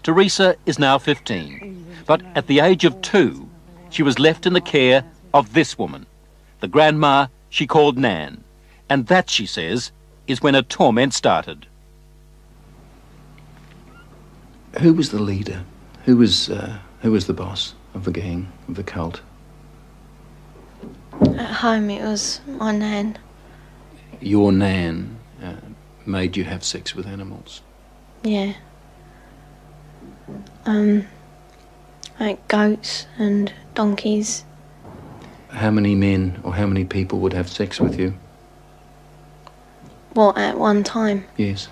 Teresa is now 15, but at the age of 2, she was left in the care of this woman, the grandma she called Nan. And that, she says, is when her torment started. Who was the leader? Who was the boss of the gang, of the cult? At home it was my Nan. Your Nan made you have sex with animals? Yeah. Like goats and donkeys. How many men or how many people would have sex with you? What, at one time? Yes.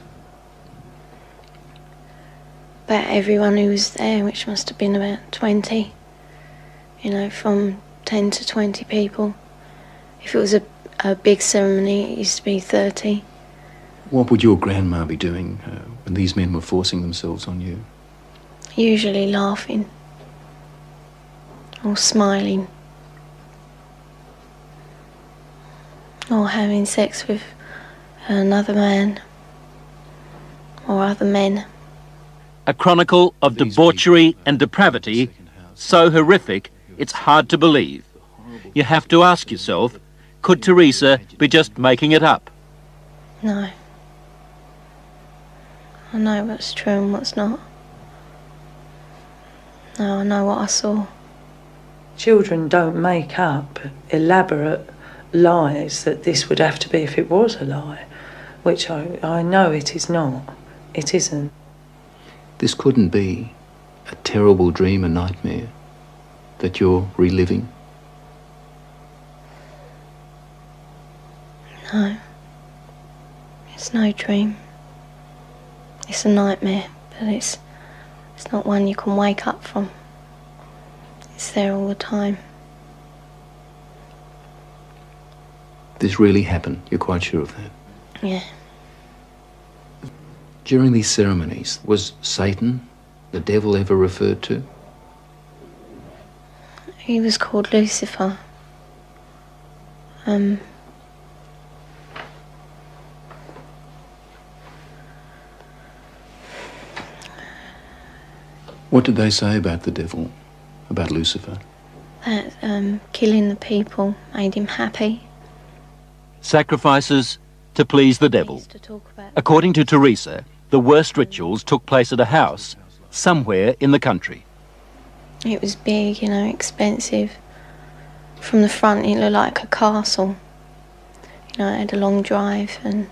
About everyone who was there, which must have been about 20. You know, from 10 to 20 people. If it was a big ceremony, it used to be 30. What would your grandma be doing when these men were forcing themselves on you? Usually laughing. Or smiling. Or having sex with another man. Or other men. A chronicle of debauchery and depravity so horrific it's hard to believe. You have to ask yourself, could Teresa be just making it up? No. I know what's true and what's not. No, I know what I saw. Children don't make up elaborate lies that this would have to be if it was a lie, which I know it is not. It isn't. This couldn't be a terrible dream, a nightmare that you're reliving? No. It's no dream. It's a nightmare, but it's not one you can wake up from. It's there all the time. This really happened, you're quite sure of that? Yeah. During these ceremonies, was Satan, the devil, ever referred to? He was called Lucifer. What did they say about the devil, about Lucifer? That killing the people made him happy. Sacrifices to please the devil. According to Teresa, the worst rituals took place at a house somewhere in the country. It was big, you know, expensive. From the front it looked like a castle. You know, it had a long drive and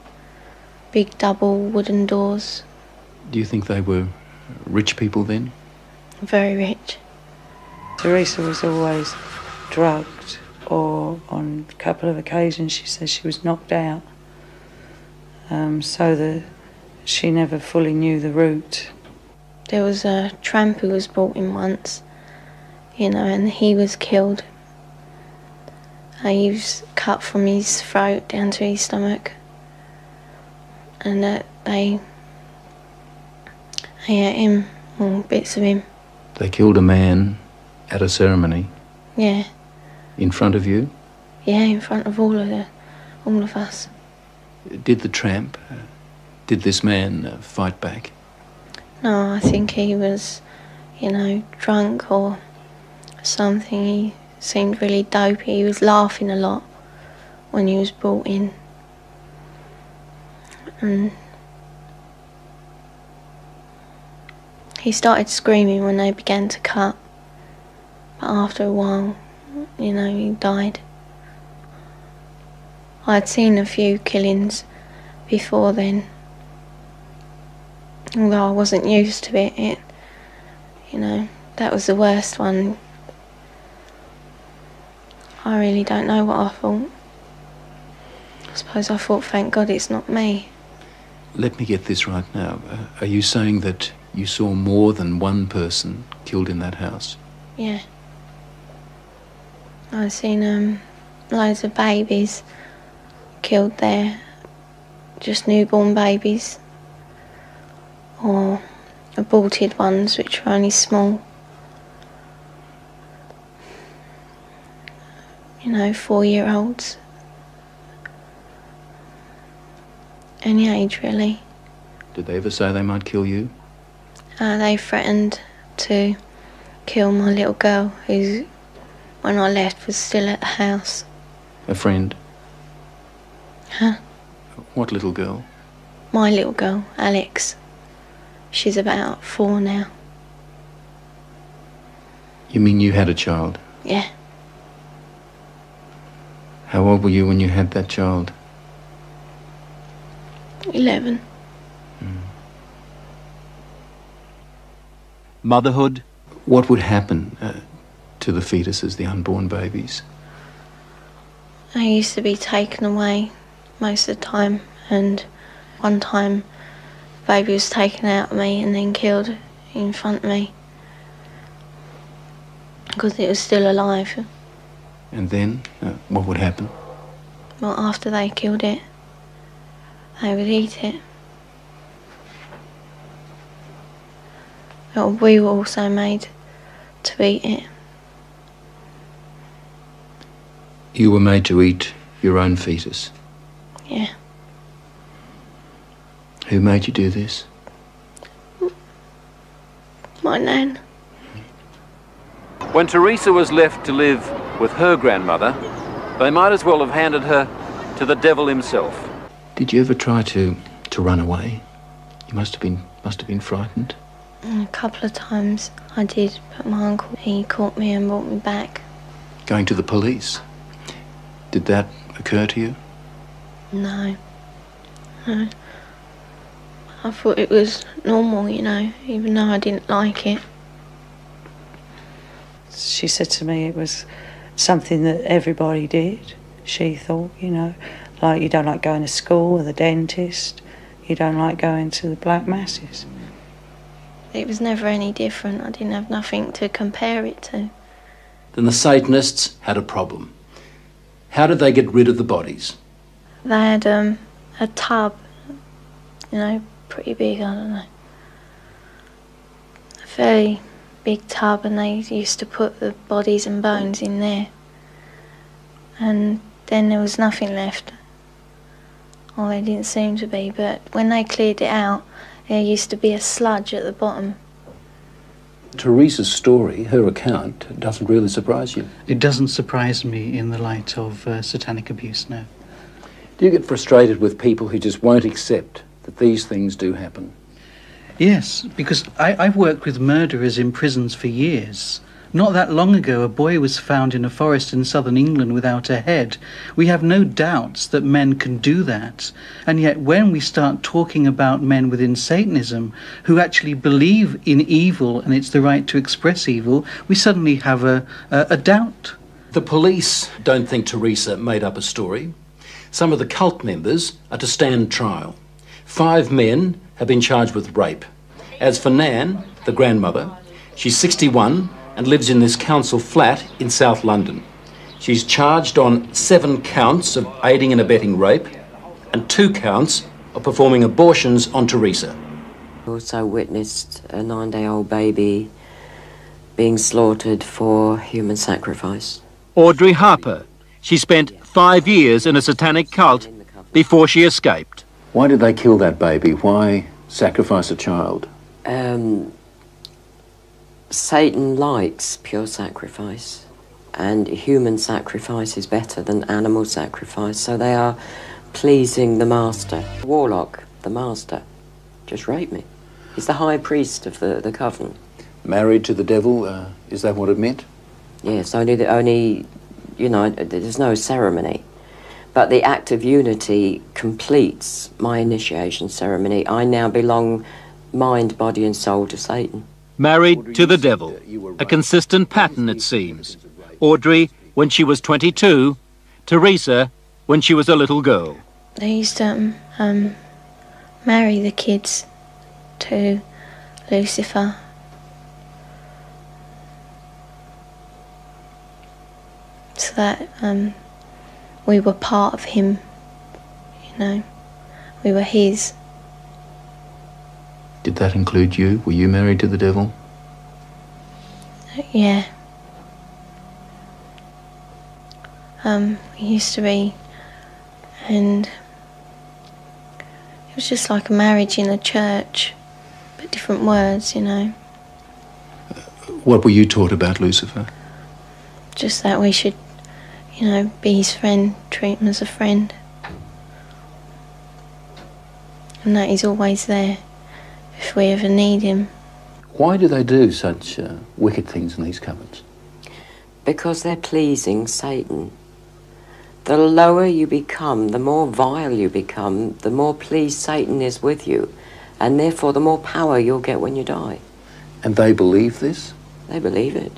big double wooden doors. Do you think they were rich people then? Very rich. Teresa was always drugged, or on a couple of occasions she says she was knocked out, so that she never fully knew the route. There was a tramp who was brought in once, you know, and he was killed. He was cut from his throat down to his stomach, and they ate him, or bits of him. They killed a man at a ceremony? Yeah. In front of you? Yeah, in front of all of us. Did the tramp, did this man fight back? No, I think he was, you know, drunk or something. He seemed really dopey. He was laughing a lot when he was brought in. And he started screaming when they began to cut. But after a while, you know, he died. I'd seen a few killings before then. Although I wasn't used to it, you know, that was the worst one. I really don't know what I thought. I suppose I thought, thank God it's not me. Let me get this right now. Are you saying that you saw more than one person killed in that house? Yeah. I've seen loads of babies killed there, just newborn babies, or aborted ones which were only small. You know, 4-year-olds. Any age, really. Did they ever say they might kill you? They threatened to kill my little girl, who, when I left, was still at the house. A friend? Huh? What little girl? My little girl, Alex. She's about 4 now. You mean you had a child? Yeah. How old were you when you had that child? 11. Motherhood. What would happen to the fetuses, the unborn babies? They used to be taken away most of the time, and one time the baby was taken out of me and then killed in front of me because it was still alive. And then, what would happen? Well, after they killed it, they would eat it. Well, we were also made to eat it. You were made to eat your own fetus? Yeah. Who made you do this? My nan. When Teresa was left to live with her grandmother, they might as well have handed her to the devil himself. Did you ever try to run away? You must have been frightened. A couple of times I did, but my uncle, he caught me and brought me back. Going to the police? Did that occur to you? No. No. I thought it was normal, you know, even though I didn't like it. She said to me it was something that everybody did, she thought, you know, like you don't like going to school or the dentist, you don't like going to the black masses. It was never any different. I didn't have nothing to compare it to. Then the Satanists had a problem. How did they get rid of the bodies? They had a tub, you know, pretty big, I don't know. A very big tub, and they used to put the bodies and bones in there. And then there was nothing left. Well, there didn't seem to be, but when they cleared it out, there used to be a sludge at the bottom. Teresa's story, her account, doesn't really surprise you. It doesn't surprise me in the light of satanic abuse, no. Do you get frustrated with people who just won't accept that these things do happen? Yes, because I've worked with murderers in prisons for years. Not that long ago, a boy was found in a forest in southern England without a head. We have no doubts that men can do that. And yet when we start talking about men within Satanism who actually believe in evil and it's the right to express evil, we suddenly have a doubt. The police don't think Teresa made up a story. Some of the cult members are to stand trial. 5 men have been charged with rape. As for Nan, the grandmother, she's 61 and lives in this council flat in South London. She's charged on 7 counts of aiding and abetting rape and 2 counts of performing abortions on Teresa. I also witnessed a 9-day-old baby being slaughtered for human sacrifice. Audrey Harper. She spent 5 years in a satanic cult before she escaped. Why did they kill that baby? Why sacrifice a child? Satan likes pure sacrifice, and human sacrifice is better than animal sacrifice, so they are pleasing the master. Warlock, the master, just raped me. He's the high priest of the covenant. Married to the devil, is that what it meant? Yes, only, you know, there's no ceremony. But the act of unity completes my initiation ceremony. I now belong mind, body and soul to Satan. Married to the devil. A consistent pattern, it seems. Audrey when she was 22, Teresa when she was a little girl. They used to marry the kids to Lucifer. So that we were part of him, you know, we were his. Did that include you? Were you married to the devil? Yeah. We used to be, and it was just like a marriage in a church, but put different words, you know. What were you taught about Lucifer? Just that we should, you know, be his friend, treat him as a friend. And that he's always there if we ever need him. Why do they do such wicked things in these cupboards? Because they're pleasing Satan. The lower you become, the more vile you become, the more pleased Satan is with you, and therefore the more power you'll get when you die. And they believe this? They believe it.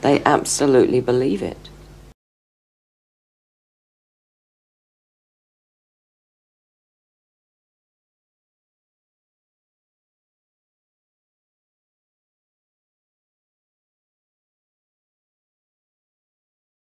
They absolutely believe it.